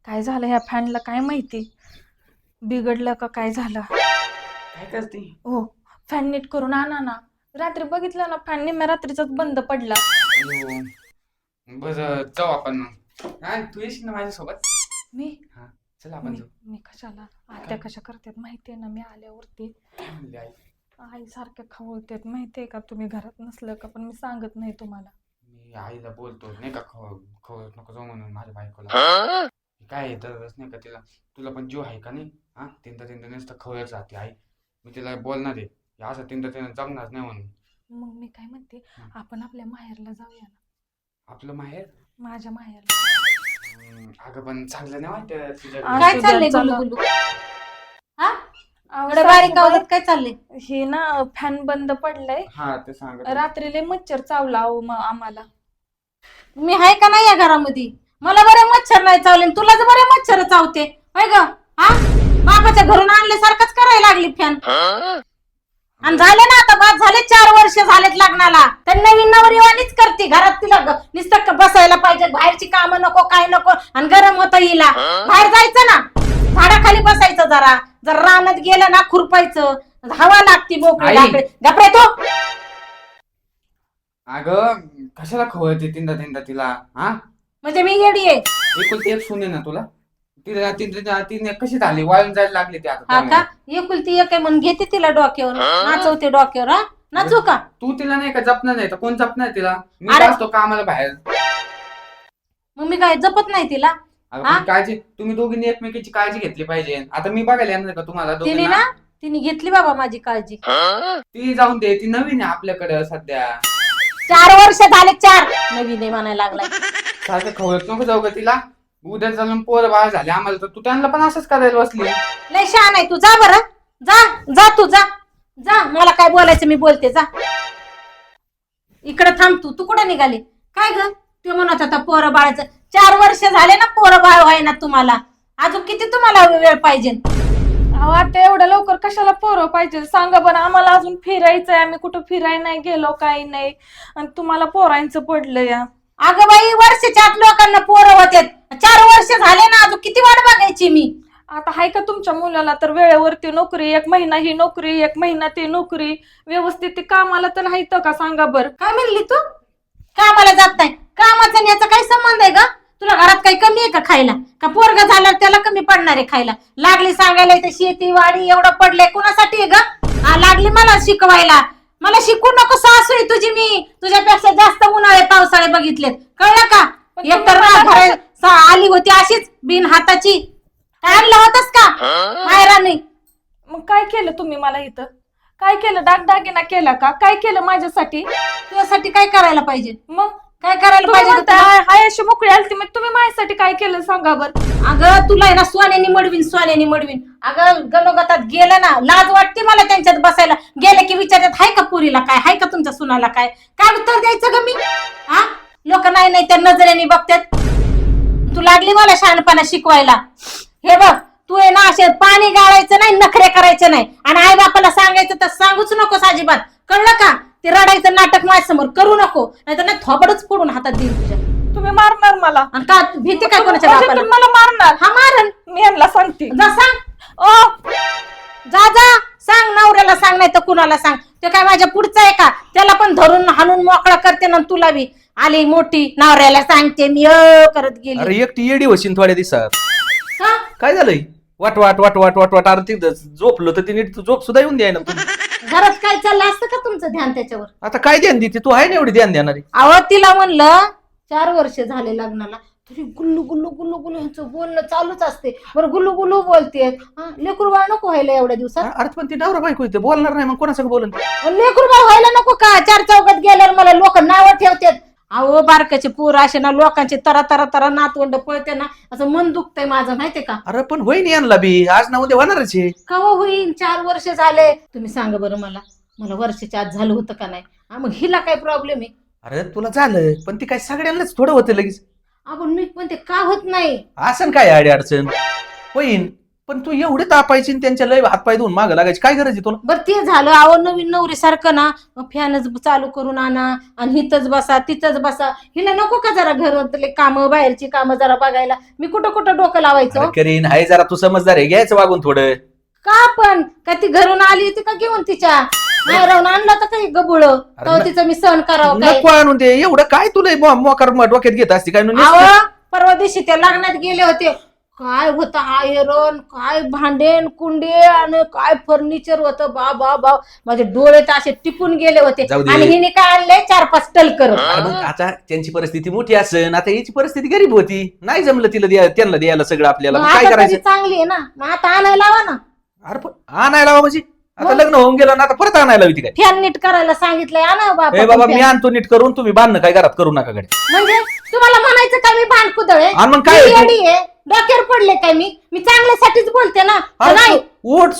काय झालं ह्या फॅनला काय माहिती, बिघडलं का काय झालं. काय करते? हो, फॅन नीट करून आणा ना. रात्री बघितलं ना, फॅन निम्म्या रात्रीचाच बंद पडला. बरं जाऊ आपण मग. हा तू येशील ना माझ्यासोबत? मी हा चल आपण मी जाऊ. मी कशाला, आत्या कशा करतात माहितीये ना. मी आल्यावरती काय म्हणली आई? आई सारख्या खवळतात माहितीये का. तुम्ही घरात नसलं का, पण मी सांगत नाही तुम्हाला. मी आईला बोलतो नाही का खवळत नको जाऊ म्हणून माझ्या बायकोला. काय आहे दरवेळेस नाही का तिला, तुला पण जीव आहे का नाही? हा तीनदा तीनदा नुसतं खवळत जाते आई. मी तिला बोलणार आहे असं तीनदा तीनदा जमणार नाही म्हणून. मग मी काय म्हणते, आपण आपल्या माहेरला जाऊया ना. आपलं माहेर? माझ्या माहेरला. अगं पण चांगलं नाही वाटत तुझ्या काय काय चाललंय चला. गुलू गुलू? हा अहो, एवढं बारीक सासूबाई, आवाजात काय चाललंय? हे ना फॅन बंद पडलाय. हा ते सांग. रात्री लय मच्छर चावला अहो आम्हाला. मी आहे का नाही या घरामध्ये? मला बरे मच्छर नाही चावले, तुला तर बरे मच्छर चावते होय ग? हा बापाच्या घरून आणल्यासारखंच करायला लागली फॅन. आणि झाले ना आता, बाद झाले 4 वर्ष झालेत लग्नाला. तर नवीन नवरीवानीच करते घरात. तिला नुसतं बसायला पाहिजे, बाहेरची कामं नको काय नको. आणि गरम होतं हिला. बाहेर जायचं ना, झाडाखाली बसायचं, जरा रानात गेलं ना खुरपायचं, हवा लागती मोकळी आई. लाकडे. गप्रे तो अगं कशाला खवळते तीनदा तीनदा तिला? हा म्हणजे मी येडी आहे एकुलती एक सुने ना तुला. तिला तिने कशी झाली, वाळून जायला लागली ती आता हा त्यामुळे. का? एकुलती एक आहे म्हणून घेते तिला डोक्यावर, नाचवते डोक्यावर. हा नाचू का? तू तिला नाही का जपणार नाही तर कोण जपणार तिला? मी अरे. तर असतो कामाला बाहेर. मग मी काय जपत नाही तिला? अगं हा? पण काळजी, तुम्ही दोघींनी एकमेकीची काळजी घेतली पाहिजे. आता मी बघायला येणार का तुम्हाला तिने दोघींना? ना तिने घेतली बाबा माझी काळजी. ती जाऊन दे, ती नवीन आहे आपल्याकडे सध्या. 4 वर्ष झाले, 4 नवीन आहे म्हणायला लागलाय. सारखं खवळत नको जाऊ का तिला. उद्या चालून पोरं बाळ झाले आम्हाला तर तू त्यांना पण असंच करायला बसली. लय शहाण आहे तू. जा बरं, जा तू जा. मला काय बोलायचं मी बोलते, जा. इकडे थांब तू. तू कुठे निघाली? काय ग? ते म्हणत होता पोरं बाळाचं. 4 वर्ष झाले ना पोरं बाळ व्हायना तुम्हाला. अजून किती तुम्हाला वेळ पाहिजे? अहो आता एवढ्या लवकर कशाला पोरं पाहिजे सांगा बरं. आम्हाला अजून फिरायचंय, आम्ही कुठं फिरायला नाही गेलो, काही नाही. आणि तुम्हाला पोरांचं पडलं या. अगं बाई, वर्षाच्या आत लोकांना पोरं होते. 4 वर्ष झाले ना, अजून किती वाट बघायची मी? आता हाय का तुमच्या मुलाला तर वेळेवरती नोकरी, 1 महिना ही नोकरी, 1 महिना ती नोकरी, व्यवस्थित ती कामाला तर नाही तर का सांगा बरं. काय म्हणली तू? कामाला जात नाही? कामाचा आणि याचा काय संबंध आहे का? तुला घरात काही कमी आहे का खायला? का पोरग झालं त्याला कमी पडणार आहे खायला? लागली सांगायला इथे शेती वाडी एवढं पडलंय, कुणासाठी आहे ग? लागली मला शिकवायला. मला शिकू नको, सासू आहे तुझी मी. तुझ्यापेक्षा जास्त उन्हाळे पावसाळे बघितलेत, कळलं का? पण एकतर तुम्ही आली होती अशीच बिन हाताची. काय आणलं होतस का मायराने? मग काय केलं तुम्ही मला इथं? काय केलं? दागदागिना केला का? काय केलं माझ्यासाठी? तुझ्यासाठी काय करायला पाहिजे? मग काय करायला तुम्ही पाहिजे? म्हणता, हाय अशी मोकळी आलती, मग तुम्ही माझ्यासाठी काय केलं सांगा बरं. अगं तुला आहे ना सोन्यानी मडवीन. अगं गणोगतात गेलं ना, लाज वाटते मला त्यांच्यात बसायला. गेलं की विचारतात हाय का पुरीला काय, हाय का तुमच्या सुनाला काय? काय उत्तर द्यायचं ग मी? हा लोक नाही त्या नजरेने बघतात. तू लागली मला शहाणपणा शिकवायला. हे बघ, तू आहे ना असे पाणी गाळायचं नाही, नखरे करायचे नाही. आणि आई बापाला सांगायचं तर सांगूच नकोस अजिबात, कळलं का? ते रडायचं नाटक माझ्यासमोर करू नको, नाहीतर नाही थोबडच फोडून हातात देईन तुझ्या. तुम्ही मारणार मला? आणि का भीती काय कोणाच्या म्हणजे बापाला? तुम्ही मला मारणार? हा मारन. मी यांना सांगते. जा सांग. ओ जा सांग, नवऱ्याला सांग, नाही तर कुणाला सांग. ते काय माझ्या पुढचं आहे का? त्याला पण धरून हाणून मोकळा करते ना. तुला बी आली मोठी, नवऱ्याला सांगते मी करत गेली. अरे एकटी येडी होशील थोड्या दिवसात. का? काय झालंय? वाट वाट वाट वाट वाट वाट. अरे तिथं झोपलो तर ती नीट झोप सुद्धा येऊन द्याय ना. घरात काय चाललं असतं का तुमचं ध्यान त्याच्यावर? आता काय ध्यान देते तू? आहे ना एवढी ध्यान देणारी? अहो तिला म्हणलं 4 वर्ष झाले लग्नाला, तरी गुल्लू गुल्लू गुल्लू गुल्लू ह्याचं बोलणं चालूच असते. बरं गुल्लू गुल्लू बोलते. लेकरू बाळ नको व्हायला एवढ्या दिवसात? अरे पण ती नवरा बायको इथे बोलणार नाही, मग कोणासंग बोलन? लेकरू बाळ व्हायला नको का? 4 चौकात गेल्यावर मला लोक नावं ठेवतात. अहो बारकाचे पोर असे ना, लोकांचे तरा तरा तरा नातवंड पळते ना, असं मन दुखतंय माझं माहितीये का? अरे पण होईन यांना बी, आज ना उद्या होणारच आहे. कवा होईल? 4 वर्ष झाले. तुम्ही सांगा बरं मला वर्षाच्या आत झालं होतं का नाही? मग हिला काय प्रॉब्लेम आहे? अरे तुला झालं, पण ती काय सगळ्यांनाच थोडं होतं लगेच. आपण मी म्हणते का होत नाही? असं काय अडी अडचण होईन. पण तू एवढे तापायची आणि त्यांच्या लय हातपाय धुवून मागं लागायची काय गरज आहे तुला? बरं ते झालं, अहो नवीन नवरी सारखं ना फॅनच चालू करून आणा आणि हिथंच बसा तिथंच बसा. हिला नको का जरा घरातले कामं बाहेरची कामं जरा बघायला? मी कुठं कुठं डोकं लावायचं? अरे करीन हाय जरा तू समजदार आहे, घ्यायचं वागून थोडं. का पण का ती घरून आली होती का घेऊन तिच्या नाही राहून आणलं तर काही गबुळ तो तिचं मी सहन करावं काय? नको आणून दे एवढं काय तुला मोकार डोक्यात घेत असते काय नुसतं? अहो परवा दिवशी त्या लग्नात गेले होते, काय होतं आयरन, काय भांडेन कुंडे आणि काय फर्निचर होतं. बा माझे डोळे तर असे टिपून गेले होते. जाऊ दे. आणि हिने काय आणले 4-5 टलकर. अरे मग आता त्यांची परिस्थिती मोठी असेल, आता याची परिस्थिती गरीब होती, नाही जमलं तिला त्यांना द्यायला सगळं आपल्याला, मग काय आता करायचं? तरी चांगली आहे ना, मग आता आणायला लावा ना. अरे पण आणायला हवं म्हणजे आता लग्न होऊन गेलं ना, आता परत आणायला हवी ती काय? फॅन नीट करायला सांगितलंय, आणा ए बाबा मी आणतो नीट करून, तुम्ही बांधणं काय घरात करू नका कडे. म्हणजे तुम्हाला म्हणायचं काय मी भांडकुदळ आहे? आणि मग काय मी आहे? येडी आहे? डोक्यावर पडले काय मी चांगल्यासाठीच बोलते ना. अरे नाही ओट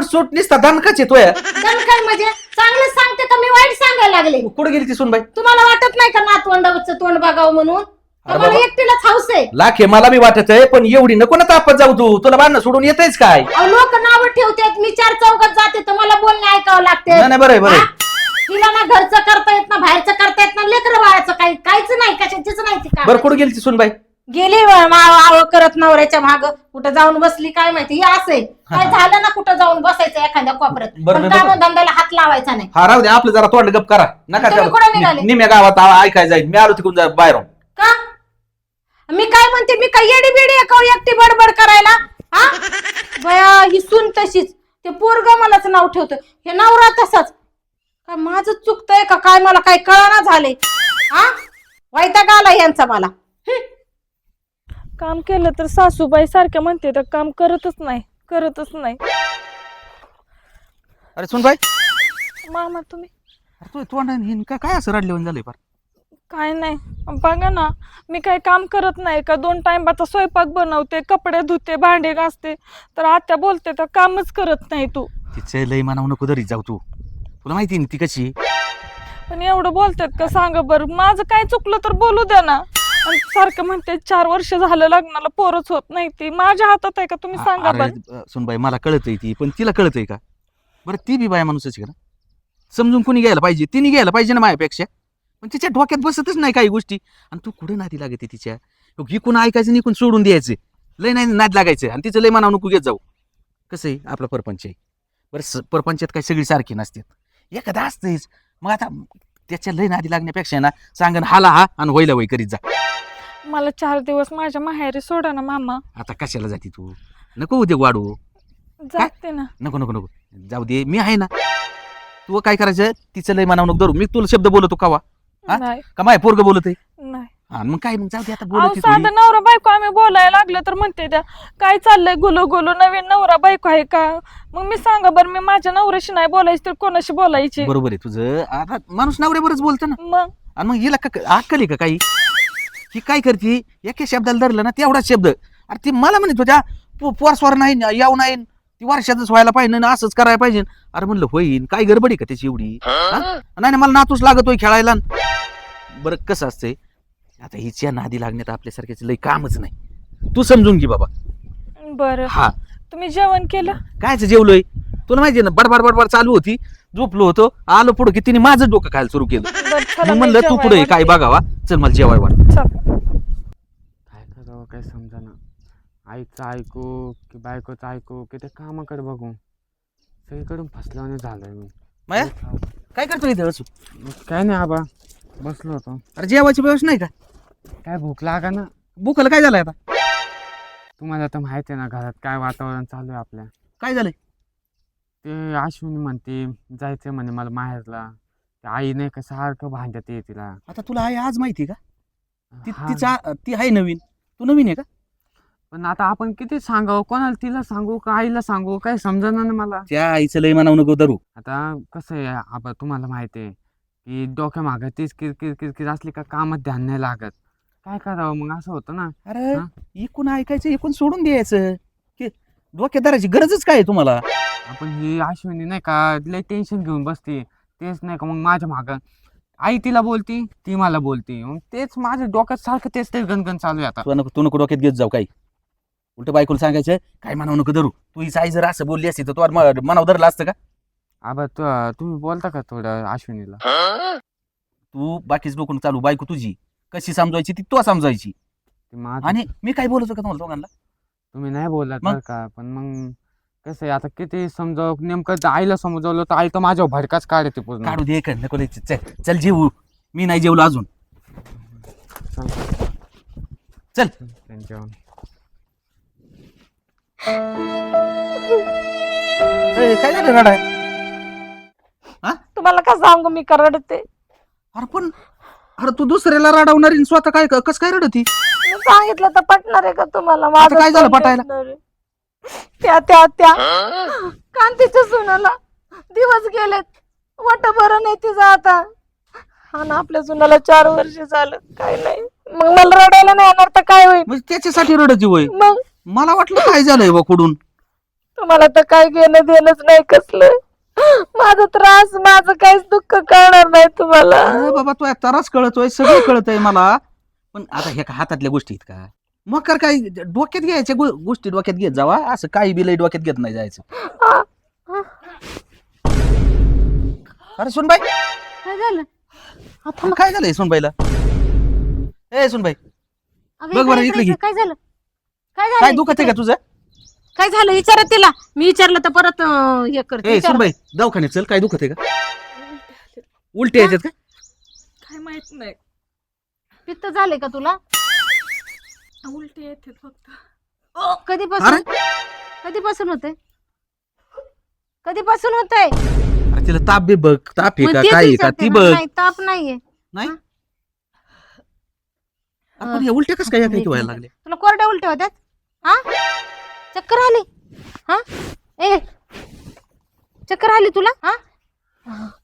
सूट निसता दणकाच येतोय. काय म्हणजे चांगलं सांगते का मी वाईट सांगायला लागले? कुठे गेली ती सुनबाई? तुम्हाला वाटत नाही का नातवंडाचं तोंड बघावं म्हणून? अरे मला बाबा. एकटीलाच हौस आहे. लाख हे मला बी वाटत आहे, पण एवढी नको ना तापत जाऊ तू, तुला बांधणं सोडून येतेच काय? लोक नावं ठेवतात, मी 4 चौकात जाते तर मला बोलणे ऐकावं लागते. नाही बरं बरं. तिला ना घरचं करता येत ना, बाहेरचं करता येत ना, लेकरं बाळाचं काहीच नाही, कशाचीच नाही ती का. बरं कुठे गेली ती सुनबाई? गेली आव करत नवऱ्याच्या माग कुठं जाऊन बसली काय माहिती. हे असे काय झालं ना कुठं जाऊन बसायचं एखाद्या कोपऱ्यात, बरं, पण बरं. काम धंद्याला हात लावायचा नाही. हा राहू दे, आपलं जरा तोंड गप करा नका. तुम्ही कुठं निघाले? निम्या गावात ऐकाय जाईल, मी आलो तिकडून बाहेर. का मी काय म्हणते, मी काय येडी बेडी आहे का हो एकटी बडबड करायला? हा बया ही सून तशीच, ते पोरग मलाच नाव ठेवतं, हे नवरा तसाच. काय माझं चुकतंय का काय मला काय कळना झाले. हा वैताग आला यांचा मला. काम केलं तर सासूबाई सारख्या म्हणते तर काम करतच नाही. अरे सुनबाई, मामा तुम्ही अरे तू तोंड काय असं रडलेवन झालंय फार? काय नाही, बघा ना मी काही काम करत नाही का? 2 टाइमचा स्वयंपाक बनवते, कपडे धुते, भांडे घासते, तर आत्या बोलते तर कामच करत नाही तू. तिचं लय म्हणावं नको दरी जाऊ तू, तुला माहिती ना ती कशी. पण एवढं बोलतात का सांगा बरं? माझं काय चुकलं तर बोलू द्या ना. आणि सारखं म्हणते 4 वर्ष झालं लग्नाला पोरच होत नाही, ती माझ्या हातात आहे का? तुम्ही सांगा बरं. अरे सुनबाई मला कळतंय ती, पण तिला कळतंय का? बरं ती बी बाया माणूसच आहे का? समजून कुणी घ्यायला पाहिजे, तिने घ्यायला पाहिजे ना माझ्यापेक्षा. पण तिच्या डोक्यात बसतच नाही काही गोष्टी, आणि तू कुठे नादी लागते तिच्या? इकून ऐकायचं इकून सोडून द्यायचं, लय नाही नाद लागायचं, आणि तिचं लय मनावर नको घेत जाऊ. कसं आहे आपला परपंच आहे बरं, परपंचात काही सगळी सारखी नसतात, एखादा असतेच. मग आता त्याच्या लय नादी लागण्यापेक्षा ना सांगन हाला हा आणि व्हायला वय करीत जा. मला 4 दिवस माझ्या माहेरी सोडा ना मामा. आता कशाला जाते तू? नको उद्या वाढू. जाते ना. नको नको नको जाऊ दे, मी आहे ना. तू काय करायचं, तिचं लय मनावर नको धरू. मी तुला शब्द बोलतो कावा हा? नाही का माय पोरग बोलत आहे? नाही. मग काय, मग जाऊ दे आता अहो बोलत साधं नवरा बायको आम्ही बोलायला लागलं तर म्हणते त्या काय चाललंय गुलू गुलू, नवीन नवरा बायको आहे का? मग मी सांगा बरं, मी माझ्या नवऱ्याशी नाही बोलायची तर कोणाशी बोलायची? बरोबर आहे तुझं. आता माणूस नवऱ्यावरच बोलतो ना. मग आणि मग हिला अक्कल आहे का काही? ही काय करते, एका शब्दाला धरलं ना तेवढाच शब्द. अरे ती मला म्हणे तुझ्या पोरस्वर नाही याव नाही, ती वर्षातच व्हायला पाहिजे ना, असंच करायला पाहिजे. अरे म्हणलं होईन, काय गडबडी का त्याची एवढी? नाही मला नातूच लागतोय खेळायला. बरं कसं असतंय आता, हिच्या नादी लागण्यात आपल्यासारख्याच लय कामच नाही, तू समजून घे बाबा. बरं. हा तुम्ही जेवण केलं? कायच जेवलोय, तुला माहितीये ना, बडबड चालू होती, झोपलो होतो, आलो पुढे की तिने माझं डोकं खायला सुरू केलं. बरं, चला मग मी म्हणलं तू जेवायला पुढे काय वाढते. बघावा, चल मला जेवाय वाढ. चल. काय करावं काय समजाना, आईचं ऐकू की बायकोचं ऐकू की ते कामाकडे बघू, सगळीकडून फसल्याने झालंय मी. माया काय करतो इथे असू? काय नाही आबा, बसलो होतो. अरे जेवायची व्यवस्था नाही का? काय भूक लागा ना. भूकला काय झालंय आता? तुम्हाला तर माहिती आहे ना घरात काय वातावरण चालू आहे आपल्या. काय झालंय? ते अश्विनी म्हणते जायचंय म्हणे मला माहेरला. ते आई नाही का सारखं भांडत आहे तिला. आता तुला आहे आज माहिती का? हा. ती आहे नवीन, तू नवीन आहे का? पण आता आपण किती सांगावं, कोणाला तिला सांगू का आईला सांगू, काय समजणार ना मला. त्या आईचं लय म्हणावं नको धरू. आता कसं आहे आबा, तुम्हाला माहिती आहे की डोक्या मागं तीच किरकिर असली का कामात ध्यान नाही लागत. काय करावं मग, असं होतं ना. अरे हा? इकून ऐकायचं, इकून सोडून द्यायचं, की डोक्यात धरायची गरजच काय आहे तुम्हाला? आपण ही अश्विनी नाही का लय टेन्शन घेऊन बसते, तेच नाही का मग माझ्या मागं आई तिला बोलती, ती मला बोलती, मग तेच माझ्या डोक्यात सारखं तेच ते गणगण चालू आहे आता. तू नको डोक्यात घेत जाऊ काही. उलट बायकोला सांगायचं काय म्हणावं नको धरू, तू ही आई जर असं बोलली असती तर तू मनावर धरलं असतं का? आबा तुम्ही बोलता का थोडं अश्विनीला? तू बाकीच डोकून चालू, बायको तुझी कशी समजायची ती तू समजायची. ते माझं आणि मी काय बोलतो का तुम्हाला दोघांना? तुम्ही नाही बोलत मग? बरं का, पण मग कसं आहे आता किती समजाव, नेमकं तर आईला समजावलं तर आई तर माझ्यावर भडकाच काढते पूर्ण. काढू दे का नको द्यायची. चल चल जेवू, मी नाही जेवलो अजून. चल त्यांच्यावर ए, काय झालं रडाय? तुम्हाला का सांगू मी का रडते? अरे पण अरे तू दुसऱ्याला रडवणारी आणि स्वतः काय कस काय रडती? मी सांगितलं तर पटणार आहे का तुम्हाला? आता काय झालं तोंड पटायला? दिसणार आहे. त्या कांतीच्या सुनाला दिवस गेलेत, वाट बरं नाही तिचं आता. हा ना, आपल्या सुनाला 4 वर्ष झालं, काय नाही. मग मला रडायला नाही येणार तर काय होईल? म्हणजे त्याच्यासाठी रडती होय? मग मला वाटलं काय झालंय बा कुडून. तुम्हाला तर काय घेणं देणंच नाही कसलं. माझा त्रास, माझं काहीच दुःख कळणार नाही तुम्हाला. अरे बाबा तो ताराच कळतोय, सगळं कळतंय मला. पण आता हे का हातातल्या गोष्टी आहेत का? मग कर काय डोक्यात घ्यायच्या गोष्टी डोक्यात घेत जावा, असं काही बिलही डोक्यात घेत नाही जायचं. अरे सुनबाई, काय झालं? आता काय झालंय सुनबाईला? ए सुनबाई, अगं, बघ बरं इकडे इकडे घे. काय झालं? काय काय झालं? दुखत आहे का तुझं? काय झालं विचारा तिला. मी विचारलं तर परत हे करते. ए विचारा. सुनबाई, दवाखान्यात चल. काय दुखत आहे का? उलटे येतात का? काय माहित नाही, पित्त झाले का तुला? उलटे येते फक्त. कधीपासून कधीपासून होते? कधीपासून होतंय? अरे तिला ताप बी बघ, ताप आहे मग का तेच काय आहे का विचारते ती ना. बघ. नाही, ताप नाहीये. नाही आपण हे उलटे कस काय काय व्हायला लागले? तुला कोरड्या उलट्या होत्यात? हा, चक्कर आली? हा, ए, चक्कर आली तुला? हा,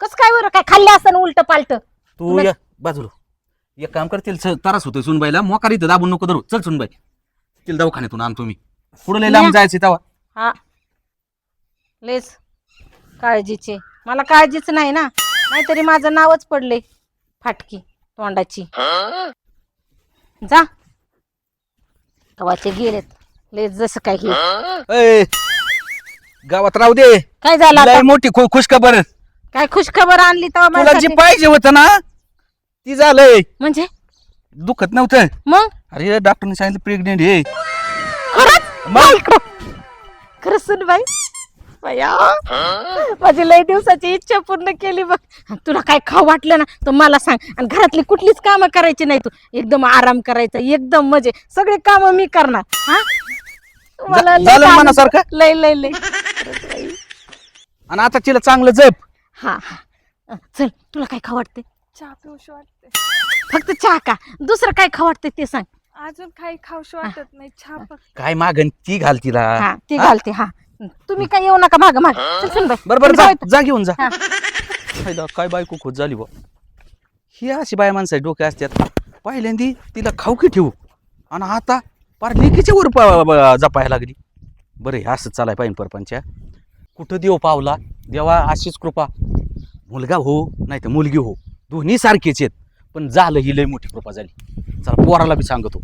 कस काय बरं? काय खाल्लं असं उलट पालट? तू या बाजूला एक काम कर, तिला त्रास होतोय सुनबाईला. मोकार इथं दाबून नको धरू. चल सुनबाई, तिला दवाखान्यातून आणतो मी. पुढे लय लांब जायचं तेव्हा. हा, लेस काळजीचे. मला काळजीच नाही ना, नाहीतरी माझं नावच पडले फाटकी तोंडाची. जा, कवाचे गेलेत लेस जसं काय हे. ए, गावात राहू दे. काय झालं लय आता? मोठी खुशखबर. काय खुशखबर आणली तेव्हा तुला जी माझ्यासाठी? पाहिजे होतं ना ती झालंय. म्हणजे दुखत नव्हतं. मग अरे डॉक्टरने सांगितलं प्रेग्नेंट आहे. खरंच? खरंच सुन बाई, बया, माझी लय दिवसाची इच्छा पूर्ण केली बघ. तुला काय खाऊ वाटलं ना तर मला सांग. आणि घरातली कुठलीच कामं करायची नाही, तू एकदम आराम करायचा, एकदम म्हणजे सगळे कामं मी करणार. हा, मला लय झालं आनंद- मनासारखं? लय लय लय खरंच बाई. आणि आता तिला चांगलं जप. हा हा, चल तुला काय खाऊ वाटते? चहा पिऊशी वाटते. फक्त चहा का? दुसरं काय खाऊ वाटते ते सांग. अजून काही खाऊशी वाटत नाही, चहा फक्त. काय मागन ती घाल तिला. हा, ते घालते. हा, तुम्ही काय येऊ नका माग माग. चल सुन बाई. बरोबर तुम्ही जाऊ जा घेऊन जा. हा. फायदा काय बायको खोत झाली बा. ही अशी बाय माणसं डोके असतात. पहिल्यांदी तिला खाऊ की ठेवू आणि आता पार लेकीच्या वर जपायला लागली. बरं हे असं चालाय पाहिजे परपंच्या. कुठं देव पावला देवा, अशीच कृपा. मुलगा हो नाही तर मुलगी हो, दोन्ही सारखीच आहेत. पण झालं ही लय मोठी कृपा झाली. चला पोराला बी सांगतो.